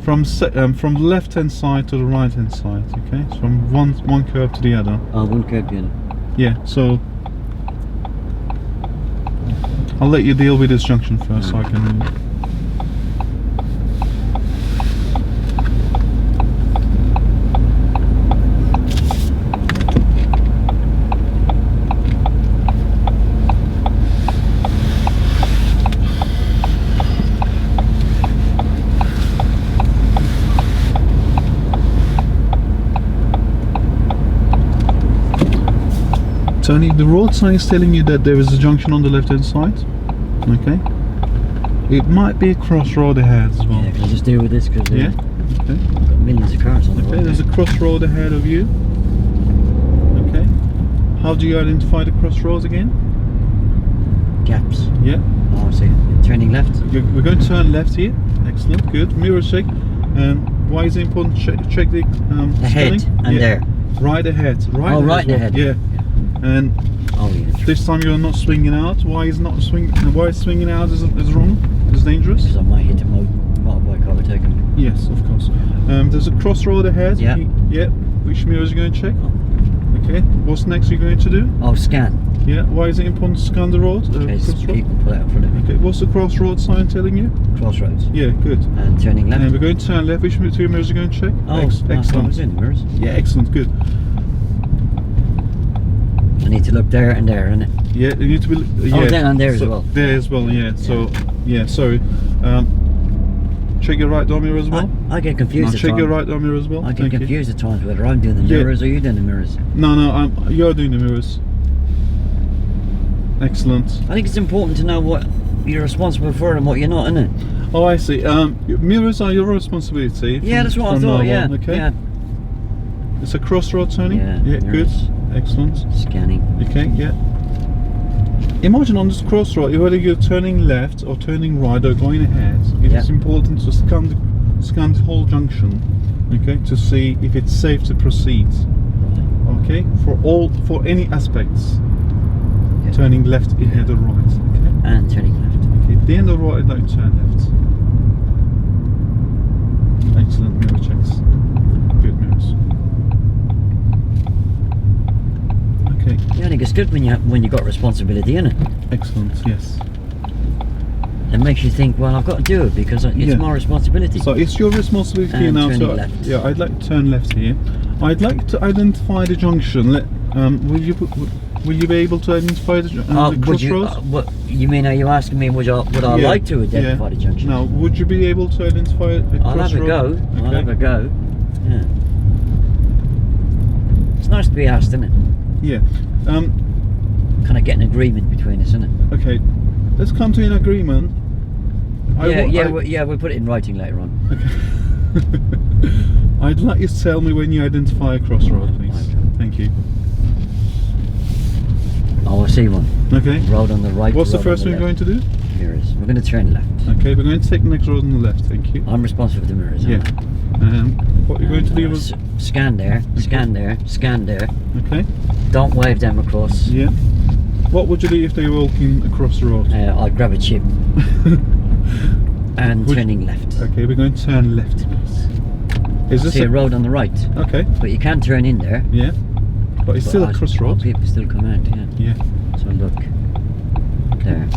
the left hand side to the right hand side, okay, so from one curb to the other. Oh, one curb to the other. Yeah. So I'll let you deal with this junction first, so I can. Tony, the road sign is telling you that there is a junction on the left hand side. Okay. It might be a crossroad ahead as well. Yeah, can I just deal with this? Because Yeah. Okay. I've got millions of cars on the Okay, road. there's a crossroad ahead of you. Okay. How do you identify the crossroads again? Gaps. Yeah. Oh, I see. Turning left. We're going to turn left here. Excellent. Good. Mirror check. Why is it important? Check the Ahead spelling? and Yeah. there. Right ahead. Right. Oh, ahead right as well. ahead. Yeah. And Oh, yeah. this time you're not swinging out. Why is not swing? Why is swinging out is wrong? Is dangerous? Because I might hit a motorbike overtaking me. Yes, of course. There's a crossroad ahead. Yeah. Yeah. Which mirror is you going to check? Oh. Okay. What's next you're going to do? Oh, scan. Yeah. Why is it important to scan the road? Okay, Crossroad? people pull out in front of me. Okay. What's the crossroad sign telling you? Crossroads. Yeah. Good. And turning left. And we're going to turn left. Which two mirrors are you going to check? Oh, Excellent. I was in the mirrors. Yeah. Excellent. Good. I need to look there and there, innit? Yeah. You need to be. Yeah. Oh, then and there as well. There as well. Yeah. So. Yeah. Sorry. Check your right door mirror as well. I get confused at Check times. your right door mirror as well. I get Thank you. confused at times whether I'm doing the Yeah. mirrors or you doing the mirrors. No, you're doing the mirrors. Excellent. I think it's important to know what you're responsible for and what you're not, innit? Oh, I see. Mirrors are your responsibility. Yeah, that's what I from thought. now Yeah. on, okay. Yeah. It's a crossroad turning. Yeah, Yeah. Good. mirrors. Excellent. Scanning. Okay. Yeah. Imagine on this crossroad, whether you're turning left or turning right or going ahead, it is important to scan the whole junction, okay, to see if it's safe to proceed. Okay, for any aspects. Yeah. Turning left ahead or right. Okay. And turning left. Okay. The end of right, don't turn left. Excellent mirror checks. Good mirrors. Okay. Yeah, I think it's good when you got responsibility, innit? Excellent. Yes. It makes you think, well, I've got to do it because it's my responsibility. So it's your responsibility And now. turning So left. yeah, I'd like to turn left here. I'd like to identify the junction. Will you be able to identify the would you? crossroads? What you mean? Are you asking me? Would I Yeah, like to identify the junction? Now, would you be able to identify a crossroad? I'll have a go. Okay. I'll have a go. Yeah. It's nice to be asked, isn't it? Yeah. Kind of get an agreement between us, isn't it? Okay. Let's come to an agreement. We'll put it in writing later on. Okay. I'd like you to tell me when you identify a crossroad, please. Okay. Thank you. Oh, I see one. Okay. Road on the right. What's the road first on thing you're left. going to do? Mirrors. We're going to turn left. Okay, we're going to take the next road on the left. Thank you. I'm responsible for the mirrors. Yeah. aren't What you're I? going to do And, is scan there, scan there, scan there. okay. Don't wave them across. Yeah. What would you do if they were walking across the road? I'd grab a chip and turning left. Okay, we're going to turn left. Is I this see a road on the right, Okay, but you can turn in there. yeah. But it's still a crossroad. People still come out, yeah. Yeah. So look, there.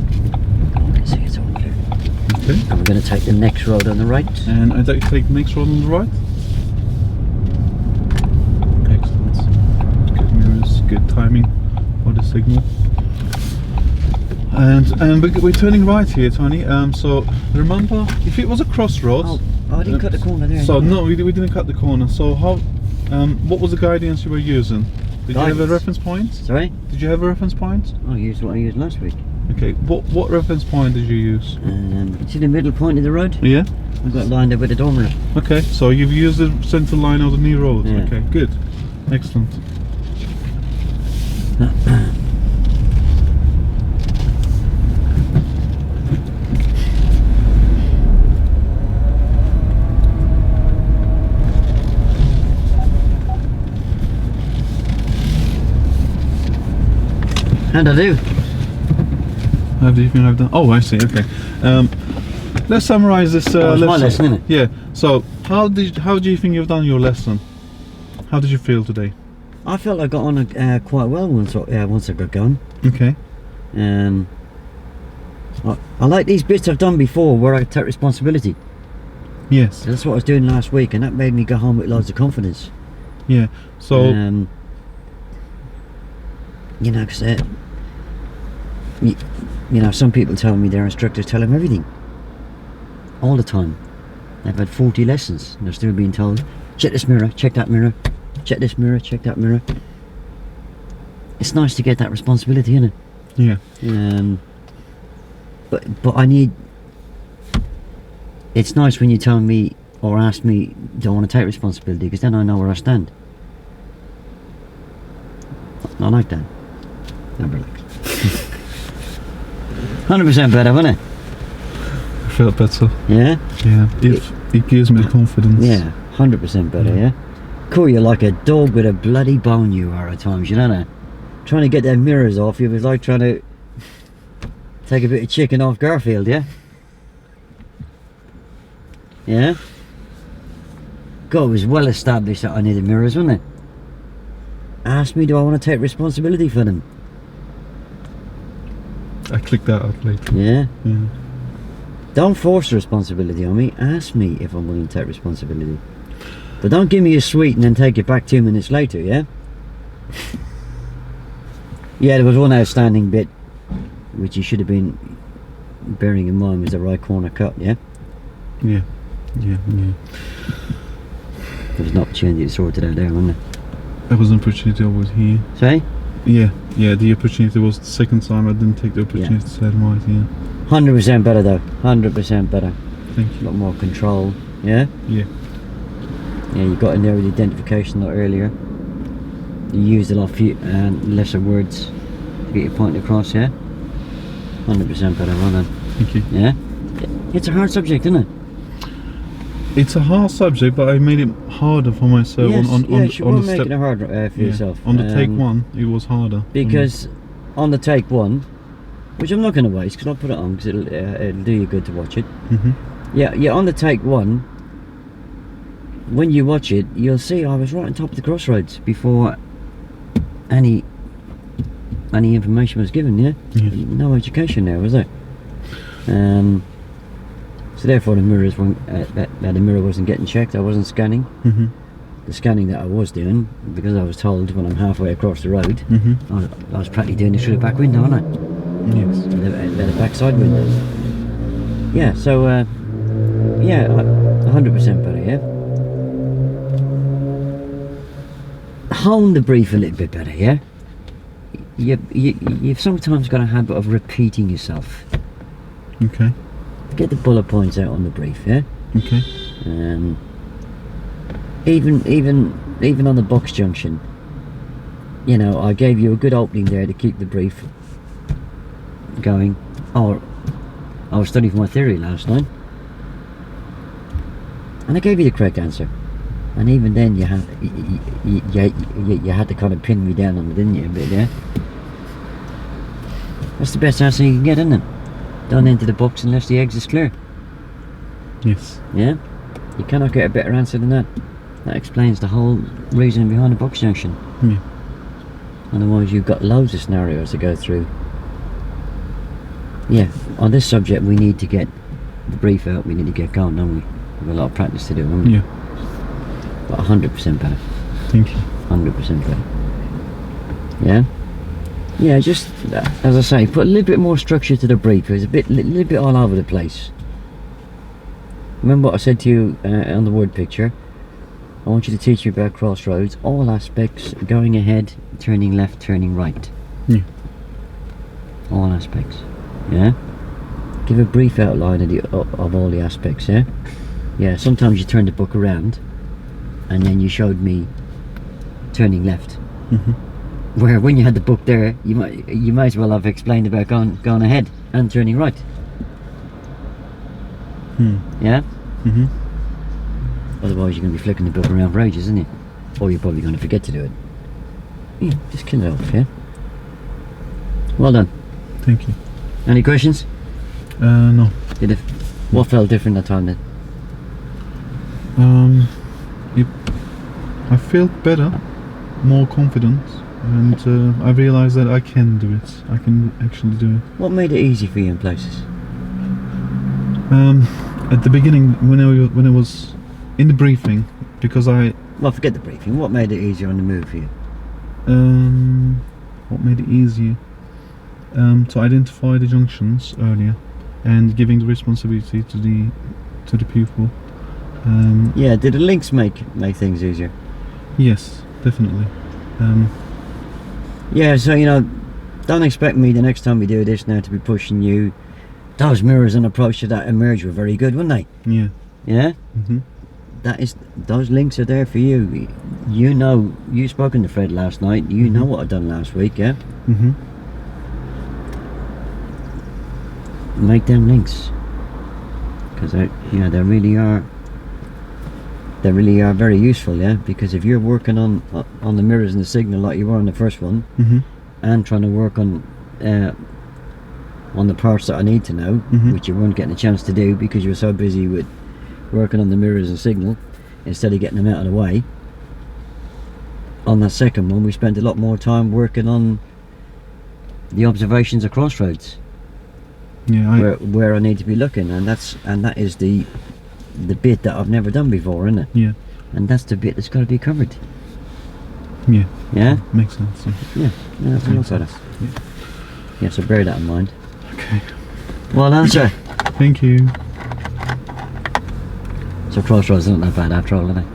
Oh, I can see it's all clear. Okay. And we're going to take the next road on the right. And I'd like to take the next road on the right. Excellent. Good mirrors, good timing for the signal. And we're turning right here, Tony. So remember, if it was a crossroads. Oh, I didn't cut the corner there. So no, we didn't cut the corner. So how? What was the guidance you were using? Did you have a reference point? Sorry? Did you have a reference point? I used what I used last week. Okay. What reference point did you use? See the middle point of the road? Yeah. I've got lined up with a dormer. Okay. So you've used the centre line of the new road. Yeah. Okay. Good. Excellent. How'd I do? How do you think I've done? Oh, I see. Okay. Let's summarise this That was my lesson, innit? Yeah. So how do you think you've done your lesson? How did you feel today? I felt I got on quite well once I got going. Okay. I like these bits I've done before where I take responsibility. Yes. That's what I was doing last week, and that made me go home with loads of confidence. Yeah. So you know, cause, you know, some people tell me their instructors tell them everything all the time. They've had 40 lessons and they're still being told, check this mirror, check that mirror, check this mirror, check that mirror. It's nice to get that responsibility, isn't it? yeah. But I need. It's nice when you tell me or ask me, do I want to take responsibility? Because then I know where I stand. I like that. I'm relaxed. 100% better, wasn't it? I felt better. Yeah? Yeah. It gives me confidence. Yeah, 100% better, yeah? Cool, you're like a dog with a bloody bone you are at times, you know that? Trying to get their mirrors off you was like trying to take a bit of chicken off Garfield, yeah? Yeah? God, it was well established that I needed mirrors, wasn't it? Ask me, do I want to take responsibility for them? I clicked that out later. Yeah? Yeah. Don't force the responsibility on me. Ask me if I'm willing to take responsibility. But don't give me a sweet and then take it back 2 minutes later, yeah? Yeah, there was one outstanding bit which you should have been bearing in mind was the right corner cut, yeah? Yeah. Yeah. Yeah. There was an opportunity to sort it out there, wasn't there? There was an opportunity over here. Say? Yeah. Yeah. The opportunity was the second time I didn't take the opportunity to say it right. Yeah. 100% better though. 100% better. Thank A you. lot more control, yeah? Yeah. Yeah, you got in there with the identification a lot earlier. You used a lot lesser words to get your point across, yeah? 100% better, well done. Thank you. Yeah? It's a hard subject, isn't it? It's a hard subject, but I made it harder for myself Yes, on you on were the step. making it harder for yourself. On the take one, it was harder. Because on the take one, which I'm not going to waste because I'll put it on because it'll do you good to watch it. Yeah, on the take one, when you watch it, you'll see I was right on top of the crossroads before any information was given, yeah? Yes. No education there, was there? So therefore the mirrors weren't, the mirror wasn't getting checked, I wasn't scanning. The scanning that I was doing, because I was told when I'm halfway across the road, I was practically doing it through the back window, wasn't I? Yes. The back side window. Yeah, so, yeah, 100% better, yeah? Hone the brief a little bit better, yeah? You've sometimes got a habit of repeating yourself. Okay. Get the bullet points out on the brief, yeah? Okay. Even on the box junction, you know, I gave you a good opening there to keep the brief going. Oh, I was studying for my theory last night, and I gave you the correct answer. And even then, you had to kind of pin me down on it, didn't you, a bit, yeah? That's the best answer you can get, isn't it? Don't enter the box unless the exit's clear. Yes. Yeah? You cannot get a better answer than that. That explains the whole reason behind the box junction. Yeah. Otherwise you've got loads of scenarios to go through. Yeah, on this subject we need to get the brief out, we need to get going, don't we? We've got a lot of practice to do, haven't we? Yeah. But 100% better. Thank you. 100% better. Yeah? Yeah, just, as I say, put a little bit more structure to the brief. It's a little bit all over the place. Remember what I said to you on the word picture? I want you to teach me about Crossroads, all aspects, going ahead, turning left, turning right. Yeah. All aspects. Yeah? Give a brief outline of all the aspects, yeah? Yeah, sometimes you turn the book around and then you showed me turning left. Mm-hmm. Where when you had the book there, you might as well have explained about going ahead and turning right. Yeah? Mm-hmm. Otherwise you're going to be flicking the book around for ages, isn't it? Or you're probably going to forget to do it. Yeah, just kill it off, yeah? Well done. Thank you. Any questions? No. What felt different that time then? I felt better, more confident, and I realised that I can do it. I can actually do it. What made it easy for you in places? At the beginning, when I was in the briefing, because Well, forget the briefing. What made it easier on the move for you? what made it easier? To identify the junctions earlier, and giving the responsibility to the pupil. Yeah, did the links make things easier? Yes, definitely. Yeah, so don't expect me the next time we do this now to be pushing you. Those mirrors and approach to that emerge were very good, weren't they? Yeah. Yeah? Mm-hmm. Those links are there for you. You've spoken to Fred last night. You know what I've done last week, yeah? Mm-hmm. Make them links. Because they really are very useful, yeah? Because if you're working on the mirrors and the signal like you were on the first one, Mm-hmm. and trying to work on the parts that I need to know, which you weren't getting a chance to do because you were so busy with working on the mirrors and signal instead of getting them out of the way. On that second one we spent a lot more time working on the observations of Crossroads. Yeah. Where I need to be looking, and that is the bit that I've never done before, isn't it? Yeah. And that's the bit that's got to be covered. Yeah. Yeah? Makes sense. Yeah. Yeah, that's a lot better. Yeah, so bear that in mind. Okay. Well done, sir. Thank you. So Crossroads isn't that bad after all, are they?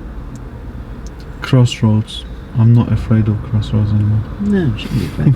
Crossroads. I'm not afraid of Crossroads anymore. No, shouldn't be afraid.